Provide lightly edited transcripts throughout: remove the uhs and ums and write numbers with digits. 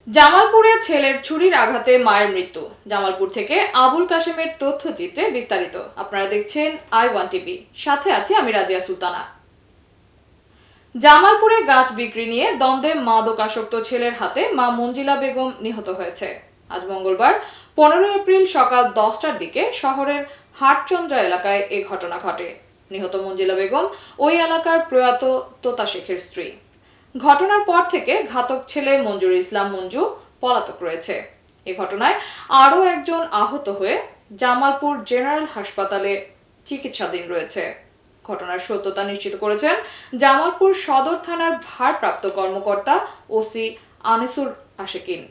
জামালপুরে ছেলের ছুরির আঘাতে মায়ের মৃত্যু। জামালপুর থেকে আবুল কাশেমের তথ্যচিত্রে বিস্তারিত। আপনারা দেখছেন i1 টিভি, সাথে আছি আমি রাজিয়া সুলতানা। জামালপুরে গাছ বিক্রি নিয়ে দ্বন্দ্বে মাদকাসক্ত ছেলের হাতে মা মঞ্জিলা বেগম নিহত হয়েছে। আজ মঙ্গলবার 15 এপ্রিল সকাল 10টার দিকে শহরের হাটচন্দ্রা এলাকায় এ ঘটনা ঘটে। নিহত মঞ্জিলা বেগম ওই এলাকার প্রয়াত তোতা শেখের স্ত্রী। ঘটনার পর থেকে ঘাতক ছেলে মঞ্জুরুল ইসলাম মঞ্জু পলাতক রয়েছে। এ ঘটনায় আরও একজন আহত হয়ে জামালপুর জেনারেল হাসপাতালে চিকিৎসাধীন রয়েছে। ঘটনার সত্যতা নিশ্চিত করেছেন জামালপুর সদর থানার ভারপ্রাপ্ত কর্মকর্তা ওসি আনিসুর আশেকিন।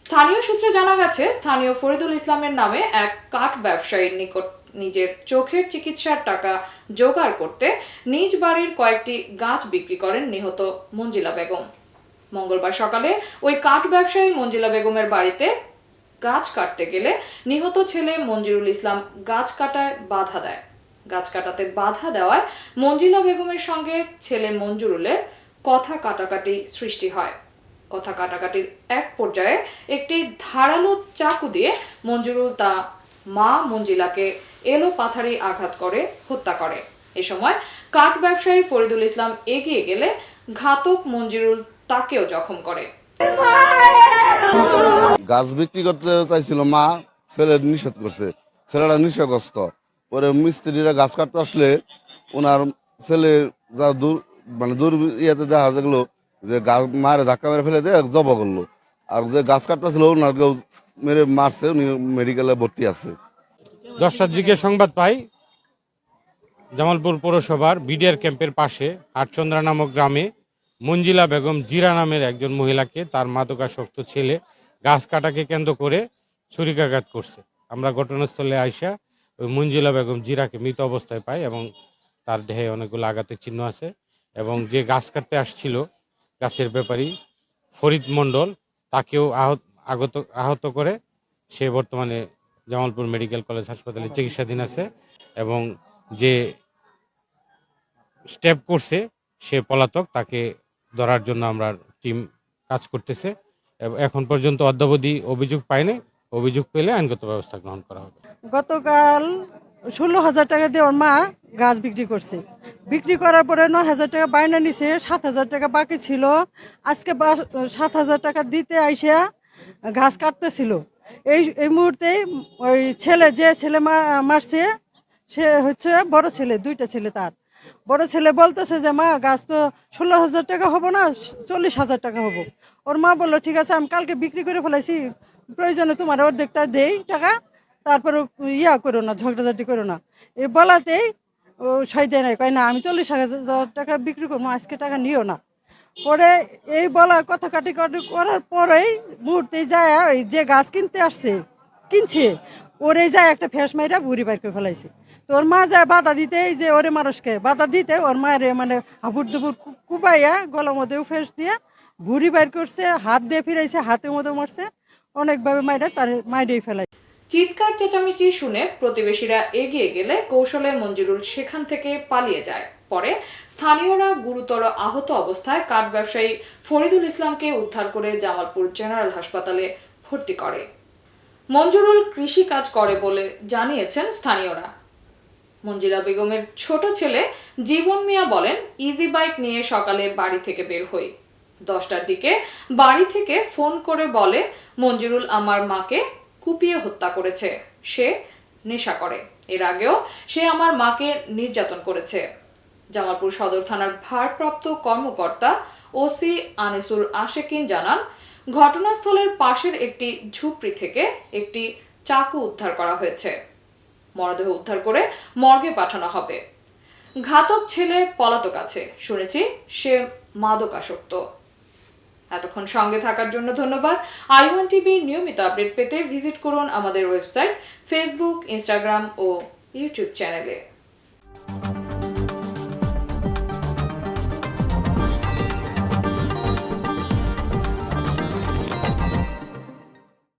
স্থানীয় সূত্রে জানা গেছে, স্থানীয় ফরিদুল ইসলামের নামে এক কাঠ ব্যবসায়ীর নিকট নিজের চোখের চিকিৎসার টাকা জোগাড় করতে নিজ বাড়ির কয়েকটি গাছ বিক্রি করেন নিহত মঞ্জিলা বেগম। মঙ্গলবার সকালে ওই কাঠ ব্যবসায়ী মঞ্জিলা বেগমের বাড়িতে গাছ কাটতে গেলে নিহত ছেলে মঞ্জুরুল ইসলাম গাছ কাটায় বাধা দেয়। গাছ কাটাতে বাধা দেওয়ায় মঞ্জিলা বেগমের সঙ্গে ছেলে মঞ্জুরুলের কথা কাটাকাটি সৃষ্টি হয়। কথা কাটাকাটির এক পর্যায়ে একটি ধারালো চাকু দিয়ে মঞ্জুরুল তা মা মঞ্জিলাকে এলো পাথারি আঘাত করে হত্যা করে। এ সময় কাঠ ব্যবসায়ী ফরিদুল ইসলাম এগিয়ে গেলে ঘাতক মঞ্জুরুল তাকেও জখম করে। গাছ বিক্রি করতে চাইছিল মা, ছেলে নিষেধ করছে, ছেলেটা নিষেধগ্রস্ত। পরে মিস্ত্রিরা গাছ কাটতে আসলে ওনার ছেলে যা দূর ইয়েতে দেখা গেলো যে মারে ধাক্কা মেরে ফেলে দিয়ে জব করলো। আর যে গাছ কাটতেছিল ওনার কেউ মেরে মারছে, উনি মেডিকেলে ভর্তি আছে। 10টার দিকে সংবাদ পাই জামালপুর পৌরসভার বিডিআর ক্যাম্পের পাশে হাটচন্দ্রা নামক গ্রামে মঞ্জিলা বেগম জিরা নামের একজন মহিলাকে তার মাদকাসক্ত ছেলে গাছ কাটাকে কেন্দ্র করে ছুরিকাঘাত করছে। আমরা ঘটনাস্থলে আইসা ওই মঞ্জিলা বেগম জিরাকে মৃত অবস্থায় পাই এবং তার দেহে অনেকগুলো আঘাতের চিহ্ন আছে। এবং যে গাছ কাটতে আসছিল গাছের ব্যাপারী ফরিদ মণ্ডল, তাকেও আহত করে সে বর্তমানে জামালপুর মেডিকেল কলেজ হাসপাতালে চিকিৎসাধীন আছে। এবং যে স্টেপ করছে সে পলাতক, তাকে ধরার জন্য আমরা টিম কাজ করতেছে। এখন পর্যন্ত অদ্যাবধি অভিযোগ পায়নি। অভিযোগ পেলে আইনগত ব্যবস্থা গ্রহণ করা হবে। গতকাল 16,000 টাকা দিয়ে ওর মা গাছ বিক্রি করছে। বিক্রি করার পরে 9,000 টাকা বায়না নিছে, 7,000 টাকা বাকি ছিল। আজকে 7,000 টাকা দিতে আইসা ঘাস কাটতেছিল। এই মুহূর্তে ওই যে ছেলে মারছে সে হচ্ছে বড় ছেলে, 2টা ছেলে। তার বড় ছেলে বলতেছে যে মা গাছ তো 16,000 টাকা হবো না, 40,000 টাকা হবো। ওর মা বললো ঠিক আছে, আমি কালকে বিক্রি করে ফেলাইছি, প্রয়োজনে তোমার অর্ধেকটা দেই টাকা, তারপরে করো না, ঝগড়াঝাটি করো না। এই বলাতেই ও সই দেয় নাই, কয় না আমি 40,000 টাকা বিক্রি করবো, আজকে টাকা নিও না। পরে এই বলা কথা কাটি করার পরেই মুহূর্তেই যায় ওই যে গাছ কিনছে ওরে যায় একটা ফ্যাস মাইরা ভুড়ি বাইর করে ফেলাইছে। তো ওর মা যায় বাধা দিতে, যে ওরে মানুষকে বাধা দিতে ওর মায়ের মানে হাবুর দুপুর কুবাইয়া গলার মধ্যেও ফেস দিয়ে ভুড়ি বাইর করছে, হাত দিয়ে ফিরাইছে, হাতের মধ্যে মারছে, অনেকভাবে মাইরা তার মাইরেই ফেলাই। চিৎকার চেঁচামেচি শুনে প্রতিবেশীরা এগিয়ে গেলে কৌশলে মঞ্জুরুল সেখান থেকে পালিয়ে যায়। পরে স্থানীয়রা গুরুতর আহত অবস্থায় কাঠ ব্যবসায়ী ফরিদুল ইসলামকে উদ্ধার করে জামালপুর জেনারেল হাসপাতালে ভর্তি করে। মঞ্জুরুল কৃষি কাজ করে বলে জানিয়েছেন স্থানীয়রা। মঞ্জিলা বেগমের ছোট ছেলে জীবন মিয়া বলেন, ইজি বাইক নিয়ে সকালে বাড়ি থেকে বের হই। 10টার দিকে বাড়ি থেকে ফোন করে বলে মঞ্জুরুল আমার মাকে কুপিয়ে হত্যা করেছে, সে নেশা করে, এর আগেও সে আমার মাকে নির্যাতন করেছে। জামালপুর সদর থানার ভারপ্রাপ্ত কর্মকর্তা ওসি আনিসুর আশেকিন জানান, ঘটনাস্থলের পাশের একটি ঝুপড়ি থেকে একটি চাকু উদ্ধার করা হয়েছে। মরদেহ উদ্ধার করে মর্গে পাঠানো হবে। ঘাতক ছেলে পলাতক আছে, শুনেছি সে মাদকাসক্ত। এতক্ষণ সঙ্গে থাকার জন্য ধন্যবাদ। i1 টিভির নিয়মিত আপডেট পেতে ভিজিট করুন আমাদের ওয়েবসাইট, ফেসবুক, ইনস্টাগ্রাম ও ইউটিউব চ্যানেলে।